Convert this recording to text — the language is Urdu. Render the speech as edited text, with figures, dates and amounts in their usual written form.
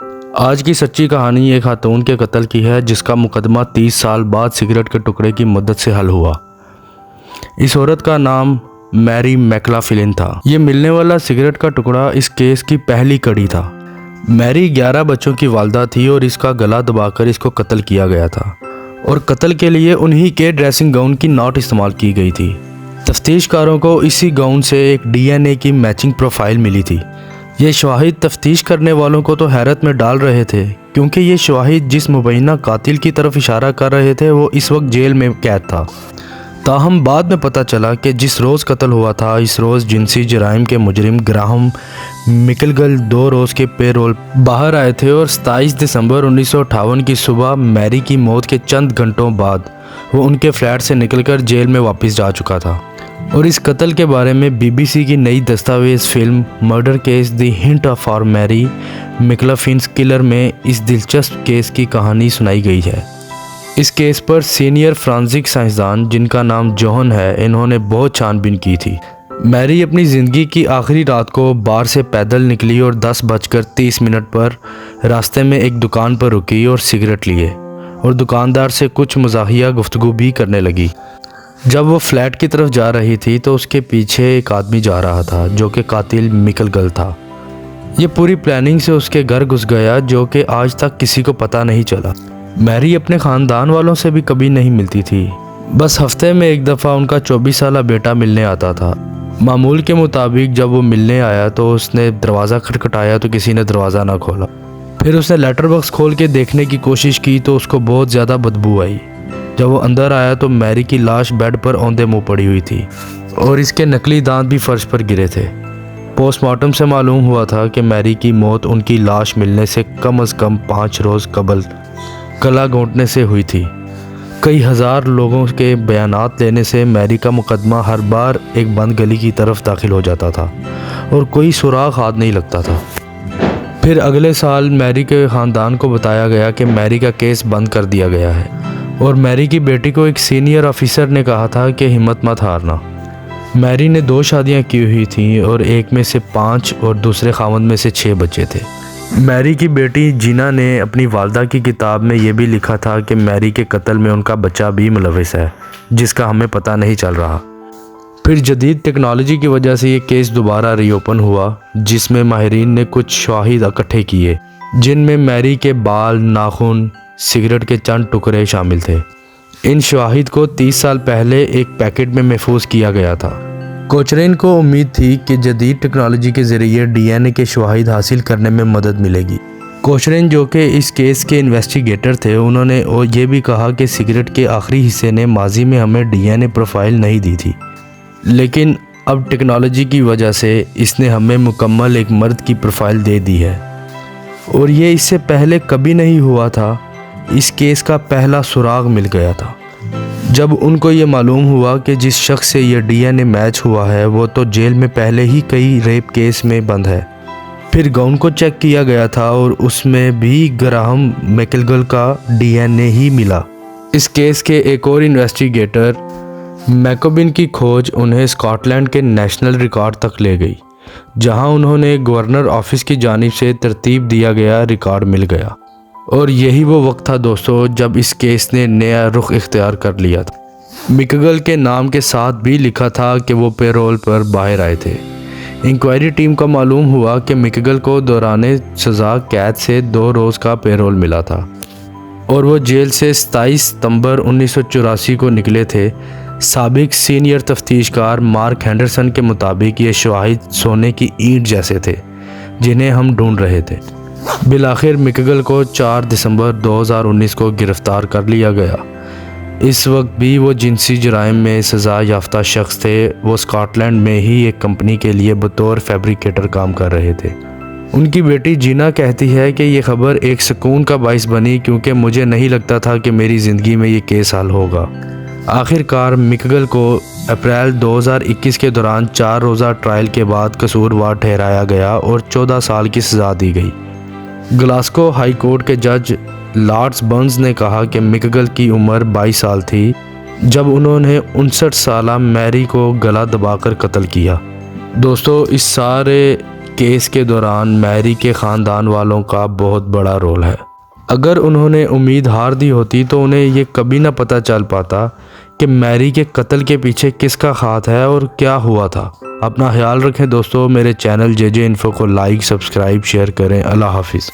آج کی سچی کہانی ایک خاتون کے قتل کی ہے جس کا مقدمہ 30 سال بعد سگریٹ کے ٹکڑے کی مدت سے حل ہوا۔ اس عورت کا نام میری میکلافلن تھا۔ یہ ملنے والا سگریٹ کا ٹکڑا اس کیس کی پہلی کڑی تھا۔ میری 11 بچوں کی والدہ تھی اور اس کا گلا دبا کر اس کو قتل کیا گیا تھا اور قتل کے لیے انہی کے ڈریسنگ گاؤن کی نوٹ استعمال کی گئی تھی۔ تفتیش کاروں کو اسی گاؤن سے ایک DNA کی میچنگ پروفائل ملی تھی۔ یہ شواہد تفتیش کرنے والوں کو تو حیرت میں ڈال رہے تھے کیونکہ یہ شواہد جس مبینہ قاتل کی طرف اشارہ کر رہے تھے وہ اس وقت جیل میں قید تھا۔ تاہم بعد میں پتہ چلا کہ جس روز قتل ہوا تھا اس روز جنسی جرائم کے مجرم گراہم مکلگل 2 روز کے پے رول باہر آئے تھے اور 27 دسمبر 1958 کی صبح میری کی موت کے چند گھنٹوں بعد وہ ان کے فلیٹ سے نکل کر جیل میں واپس جا چکا تھا۔ اور اس قتل کے بارے میں BBC کی نئی دستاویز film murder case the hunt for Mary McLaughlin's colour میں اس دلچسپ کیس کی کہانی سنائی گئی ہے۔ اس کیس پر سینئر فرانزک سائنسدان جن کا نام جوہن ہے انہوں نے بہت چھان بین کی تھی۔ میری اپنی زندگی کی آخری رات کو بار سے پیدل نکلی اور 10:30 پر راستے میں ایک دکان پر رکی اور سگریٹ لیے اور دکاندار سے کچھ مزاحیہ گفتگو بھی کرنے لگی۔ جب وہ فلیٹ کی طرف جا رہی تھی تو اس کے پیچھے ایک آدمی جا رہا تھا جو کہ قاتل مکلگل تھا۔ یہ پوری پلاننگ سے اس کے گھر گھس گیا جو کہ آج تک کسی کو پتہ نہیں چلا۔ میری اپنے خاندان والوں سے بھی کبھی نہیں ملتی تھی، بس ہفتے میں ایک دفعہ ان کا 24 سالہ بیٹا ملنے آتا تھا۔ معمول کے مطابق جب وہ ملنے آیا تو اس نے دروازہ کھٹکھٹایا تو کسی نے دروازہ نہ کھولا۔ پھر اس نے لیٹر باکس کھول کے دیکھنے کی کوشش کی تو اس کو بہت زیادہ بدبو آئی۔ جب وہ اندر آیا تو میری کی لاش بیڈ پر اوندے منہ پڑی ہوئی تھی اور اس کے نکلی دانت بھی فرش پر گرے تھے۔ پوسٹ مارٹم سے معلوم ہوا تھا کہ میری کی موت ان کی لاش ملنے سے کم از کم 5 روز قبل گلا گھونٹنے سے ہوئی تھی۔ کئی ہزار لوگوں کے بیانات لینے سے میری کا مقدمہ ہر بار ایک بند گلی کی طرف داخل ہو جاتا تھا اور کوئی سراغ ہاتھ نہیں لگتا تھا۔ پھر اگلے سال میری کے خاندان کو بتایا گیا کہ میری کا کیس بند کر دیا گیا ہے اور میری کی بیٹی کو ایک سینئر آفیسر نے کہا تھا کہ ہمت مت ہارنا۔ میری نے 2 شادیاں کی ہوئی تھیں اور ایک میں سے 5 اور دوسرے خاوند میں سے 6 بچے تھے۔ میری کی بیٹی جینا نے اپنی والدہ کی کتاب میں یہ بھی لکھا تھا کہ میری کے قتل میں ان کا بچہ بھی ملوث ہے جس کا ہمیں پتہ نہیں چل رہا۔ پھر جدید ٹیکنالوجی کی وجہ سے یہ کیس دوبارہ ری اوپن ہوا جس میں ماہرین نے کچھ شواہد اکٹھے کیے جن میں میری کے بال، ناخن، سگریٹ کے چند ٹکڑے شامل تھے۔ ان شواہد کو 30 سال پہلے ایک پیکٹ میں محفوظ کیا گیا تھا۔ کوچرین کو امید تھی کہ جدید ٹیکنالوجی کے ذریعے DNA کے شواہد حاصل کرنے میں مدد ملے گی۔ کوچرین جو کہ اس کیس کے انویسٹیگیٹر تھے انہوں نے یہ بھی کہا کہ سگریٹ کے آخری حصے نے ماضی میں ہمیں DNA پروفائل نہیں دی تھی، لیکن اب ٹیکنالوجی کی وجہ سے اس نے ہمیں مکمل ایک مرد کی پروفائل دے دی ہے اور یہ اس سے پہلے کبھی نہیں ہوا تھا۔ اس کیس کا پہلا سراغ مل گیا تھا جب ان کو یہ معلوم ہوا کہ جس شخص سے یہ DNA میچ ہوا ہے وہ تو جیل میں پہلے ہی کئی ریپ کیس میں بند ہے۔ پھر گاؤن کو چیک کیا گیا تھا اور اس میں بھی گراہم میکلگل کا DNA ہی ملا۔ اس کیس کے ایک اور انویسٹیگیٹر میکوبن کی کھوج انہیں اسکاٹ لینڈ کے نیشنل ریکارڈ تک لے گئی جہاں انہوں نے گورنر آفس کی جانب سے ترتیب دیا گیا ریکارڈ مل گیا۔ اور یہی وہ وقت تھا دوستو جب اس کیس نے نیا رخ اختیار کر لیا تھا۔ مکگل کے نام کے ساتھ بھی لکھا تھا کہ وہ پے رول پر باہر آئے تھے۔ انکوائری ٹیم کو معلوم ہوا کہ مکگل کو دوران سزا قید سے 2 روز کا پے رول ملا تھا اور وہ جیل سے 27 ستمبر 1984 کو نکلے تھے۔ سابق سینئر تفتیش کار مارک ہینڈرسن کے مطابق یہ شواہد سونے کی اینٹ جیسے تھے جنہیں ہم ڈھونڈ رہے تھے۔ بالآخر مکگل کو 4 دسمبر 2019 کو گرفتار کر لیا گیا۔ اس وقت بھی وہ جنسی جرائم میں سزا یافتہ شخص تھے۔ وہ اسکاٹ لینڈ میں ہی ایک کمپنی کے لیے بطور فیبریکیٹر کام کر رہے تھے۔ ان کی بیٹی جینا کہتی ہے کہ یہ خبر ایک سکون کا باعث بنی کیونکہ مجھے نہیں لگتا تھا کہ میری زندگی میں یہ کیس حل ہوگا۔ آخر کار مکگل کو اپریل 2021 کے دوران 4 روزہ ٹرائل کے بعد قصوروار ٹھہرایا گیا اور 14 سال کی سزا دی گئی۔ گلاسکو ہائی کورٹ کے جج لارڈس برنز نے کہا کہ مکگل کی عمر 22 سال تھی جب انہوں نے 59 سالہ میری کو گلا دبا کر قتل کیا۔ دوستو اس سارے کیس کے دوران میری کے خاندان والوں کا بہت بڑا رول ہے۔ اگر انہوں نے امید ہار دی ہوتی تو انہیں یہ کبھی نہ پتہ چل پاتا کہ میری کے قتل کے پیچھے کس کا ہاتھ ہے اور کیا ہوا تھا۔ اپنا خیال رکھیں دوستو، میرے چینل جے جے انفو کو لائک، سبسکرائب، شیئر کریں۔ اللہ حافظ۔